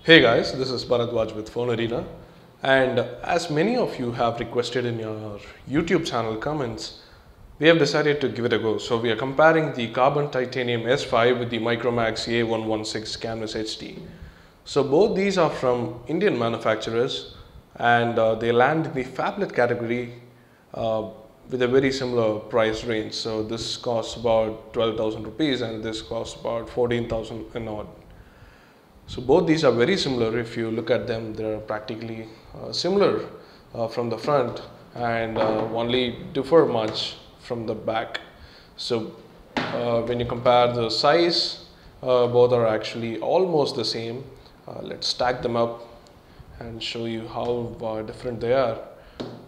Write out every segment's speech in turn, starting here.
Hey guys, this is Bharadwaj with FoneArena, and as many of you have requested in your YouTube channel comments, we have decided to give it a go. So we are comparing the Karbonn Titanium S5 with the Micromax A116 Canvas HD. So both these are from Indian manufacturers, and they land in the phablet category with a very similar price range. So this costs about 12,000 rupees and this costs about 14,000 and odd. So both these are very similar. If you look at them, they're practically similar from the front and only differ much from the back. So when you compare the size, both are actually almost the same. Let's stack them up and show you how different they are.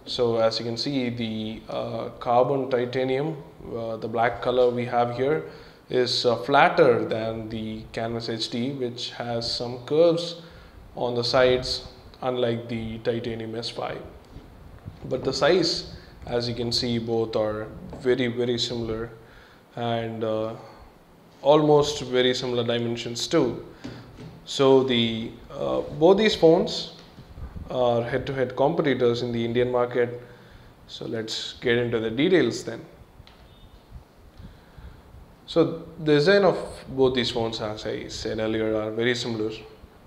So as you can see, the Karbonn titanium, the black color we have here, is flatter than the Canvas HD, which has some curves on the sides, unlike the titanium S5. But the size, as you can see, both are very similar and almost very similar dimensions too. So the both these phones are head-to-head competitors in the Indian market. So let's get into the details then. So the design of both these phones, as I said earlier, are very similar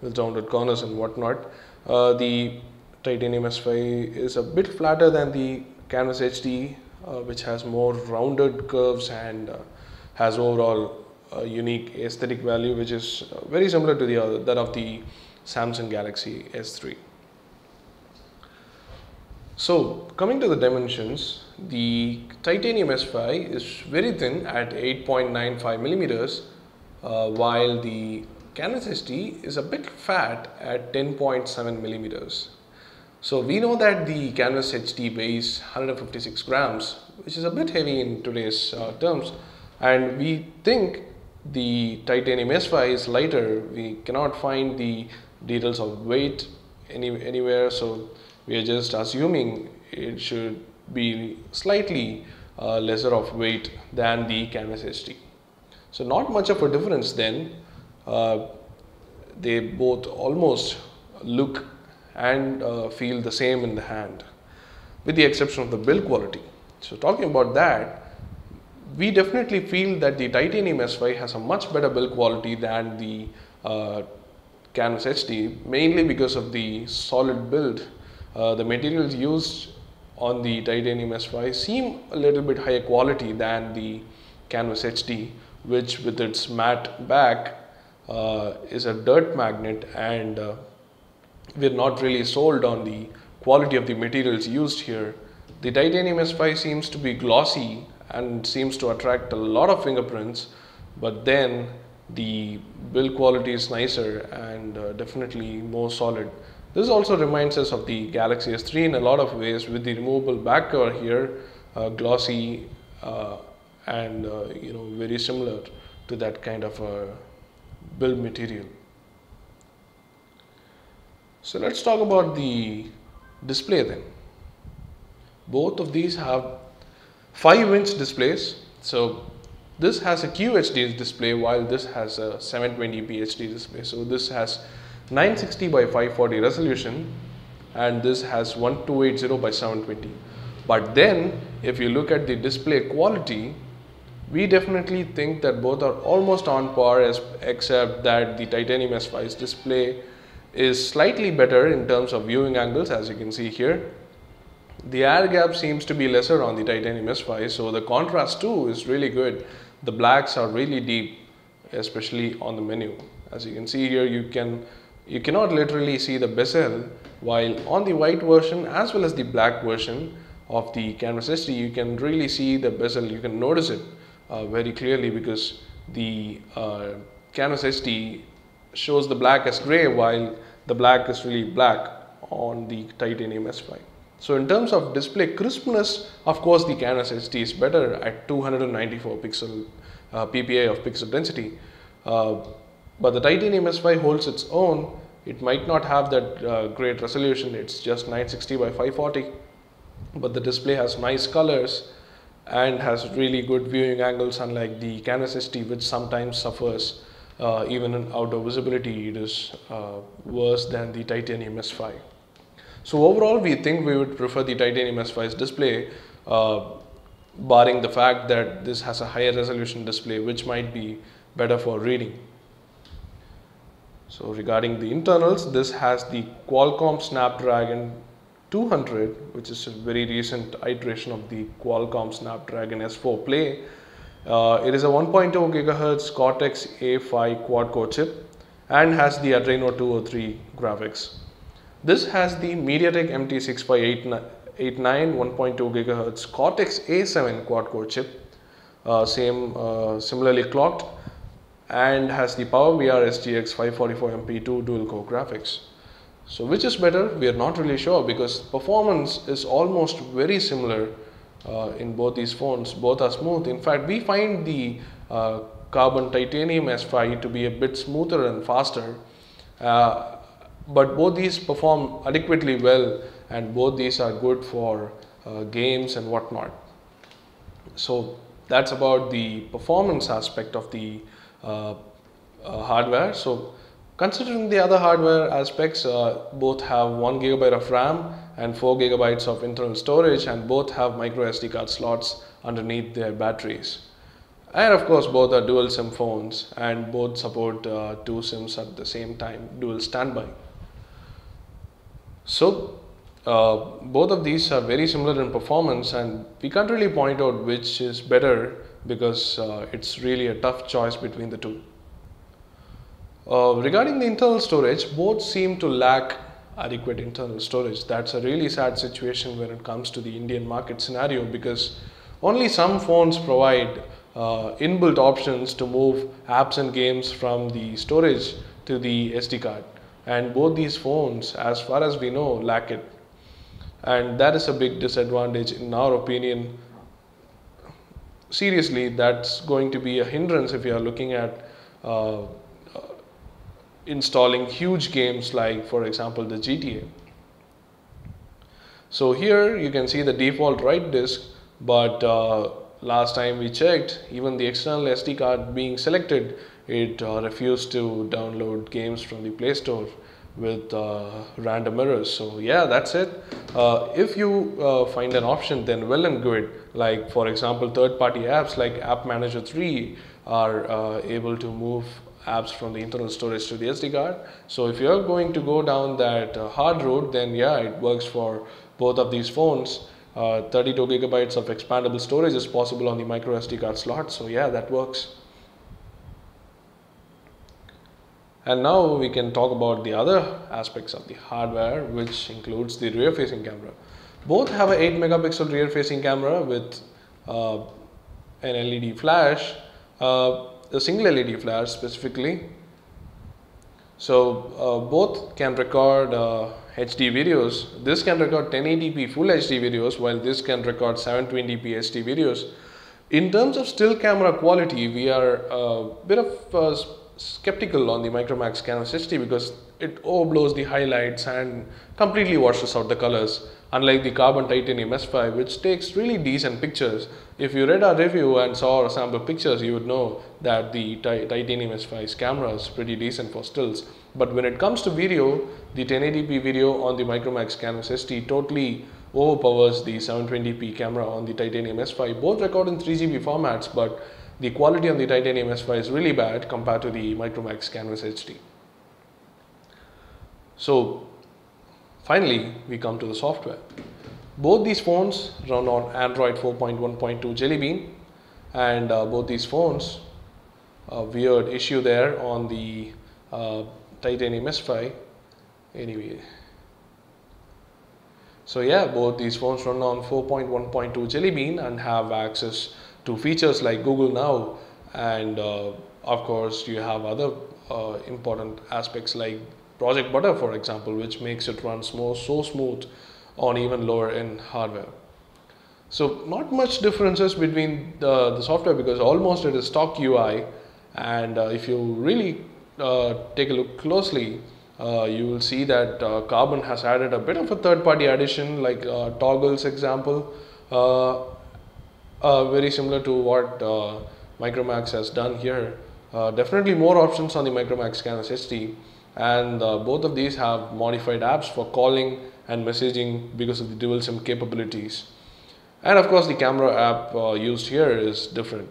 with rounded corners and whatnot. The titanium S5 is a bit flatter than the Canvas HD, which has more rounded curves and has overall unique aesthetic value, which is very similar to that of the Samsung Galaxy S3. So coming to the dimensions, the titanium S5 is very thin at 8.95 millimeters, while the Canvas HD is a bit fat at 10.7 millimeters. So we know that the Canvas HD weighs 156 grams, which is a bit heavy in today's terms, and we think the titanium S5 is lighter. We cannot find the details of weight anywhere, so we are just assuming it should be slightly lesser of weight than the Canvas HD. So not much of a difference then. They both almost look and feel the same in the hand, with the exception of the build quality. So talking about that, we definitely feel that the titanium S5 has a much better build quality than the Canvas HD, mainly because of the solid build. The materials used on the titanium S5 seem a little bit higher quality than the Canvas HD, which with its matte back is a dirt magnet, and we're not really sold on the quality of the materials used here. The titanium S5 seems to be glossy and seems to attract a lot of fingerprints, but then the build quality is nicer and definitely more solid. This also reminds us of the Galaxy S3 in a lot of ways, with the removable back cover here, glossy and very similar to that kind of build material. So let's talk about the display then. Both of these have 5-inch displays. So this has a QHD display, while this has a 720p HD display. So this has 960 by 540 resolution, and this has 1280 by 720. But then if you look at the display quality, we definitely think that both are almost on par, except that the titanium S5's display is slightly better in terms of viewing angles. As you can see here, the air gap seems to be lesser on the titanium S5, so the contrast too is really good. The blacks are really deep, especially on the menu. As you can see here, you cannot literally see the bezel, while on the white version as well as the black version of the Canvas HD, you can really see the bezel. You can notice it very clearly, because the Canvas HD shows the black as gray, while the black is really black on the titanium S5. So in terms of display crispness, of course the Canvas HD is better at 294 ppi of pixel density. But the titanium S5 holds its own. It might not have that great resolution, it's just 960 by 540, but the display has nice colors and has really good viewing angles, unlike the Canvas HD, which sometimes suffers even in outdoor visibility, it is worse than the Titanium S5. So overall, we think we would prefer the Titanium S5's display, barring the fact that this has a higher resolution display, which might be better for reading. So regarding the internals, this has the Qualcomm Snapdragon 200, which is a very recent iteration of the Qualcomm Snapdragon S4 Play. It is a 1.2 GHz Cortex A5 quad-core chip and has the Adreno 203 graphics. This has the MediaTek MT6589 1.2 GHz Cortex A7 quad-core chip, similarly clocked, and has the PowerVR SGX 544MP2 dual-core graphics. So which is better? We are not really sure, because performance is almost very similar in both these phones. Both are smooth. In fact, we find the Karbonn Titanium S5 to be a bit smoother and faster, but both these perform adequately well, and both these are good for games and whatnot. So that's about the performance aspect of the hardware. So considering the other hardware aspects, both have 1 GB of RAM and 4 GB of internal storage, and both have micro SD card slots underneath their batteries. And of course, both are dual SIM phones, and both support 2 SIMs at the same time, dual standby. So both of these are very similar in performance, and we can't really point out which is better, because it's really a tough choice between the two. Regarding the internal storage, both seem to lack adequate internal storage. That's a really sad situation when it comes to the Indian market scenario, because only some phones provide inbuilt options to move apps and games from the storage to the SD card, and both these phones, as far as we know, lack it, and that is a big disadvantage in our opinion. Seriously, that's going to be a hindrance if you are looking at installing huge games like, for example, the GTA. So here you can see the default write disk, but last time we checked, even the external SD card being selected, it refused to download games from the Play Store with random errors. So yeah, that's it. If you find an option, then well and good. Like, for example, third-party apps like App Manager 3 are able to move apps from the internal storage to the SD card. So if you're going to go down that hard road, then yeah, it works for both of these phones. 32 GB of expandable storage is possible on the micro SD card slot. So yeah, that works. And now we can talk about the other aspects of the hardware, which includes the rear facing camera. Both have an 8 megapixel rear facing camera with an LED flash, a single LED flash specifically. So both can record HD videos. This can record 1080p full HD videos, while this can record 720p HD videos. In terms of still camera quality, we are a bit of skeptical on the Micromax A116 because it overblows the highlights and completely washes out the colors, unlike the Karbonn Titanium S5, which takes really decent pictures. If you read our review and saw our sample pictures, you would know that the Titanium S5's camera is pretty decent for stills. But when it comes to video, the 1080p video on the Micromax A116 totally overpowers the 720p camera on the Titanium S5. Both record in 3GB formats, but the quality on the Titanium S5 is really bad compared to the Micromax A116. So finally, we come to the software. Both these phones run on Android 4.1.2 Jelly Bean, and both these phones, a weird issue there on the Titanium S5. Anyway, so yeah, both these phones run on 4.1.2 Jelly Bean and have access to features like Google Now, and of course you have other important aspects like Project Butter, for example, which makes it run so smooth on even lower end hardware. So not much differences between the software, because almost it is stock UI, and if you really take a look closely, you will see that Karbonn has added a bit of a third-party addition like toggles example, very similar to what Micromax has done here. Definitely more options on the Micromax A116, and both of these have modified apps for calling and messaging because of the dual SIM capabilities. And of course the camera app used here is different.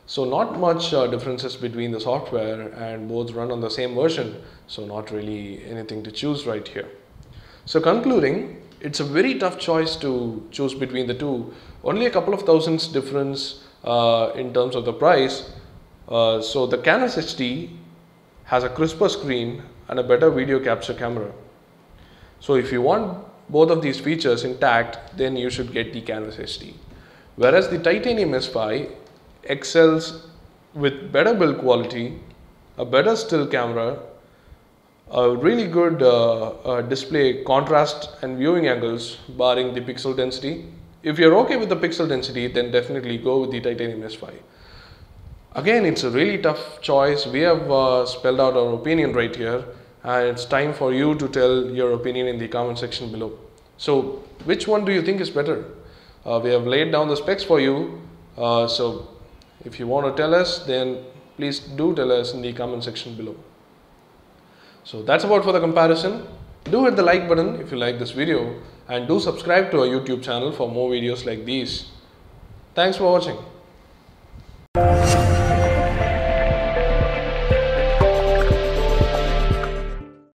So not much differences between the software, and both run on the same version, so not really anything to choose right here. So concluding, it's a very tough choice to choose between the two. Only a couple of thousands difference in terms of the price. So the Canon 60 has a crisper screen and a better video capture camera. So if you want both of these features intact, then you should get the Canon 60. Whereas the Titanium S5 excels with better build quality, a better still camera, a really good display contrast and viewing angles barring the pixel density. If you're okay with the pixel density, then definitely go with the Titanium S5. Again, it's a really tough choice. We have spelled out our opinion right here, and it's time for you to tell your opinion in the comment section below. So which one do you think is better? We have laid down the specs for you, so if you want to tell us, then please do tell us in the comment section below. So that's about for the comparison. Do hit the like button if you like this video, and do subscribe to our YouTube channel for more videos like these. Thanks for watching.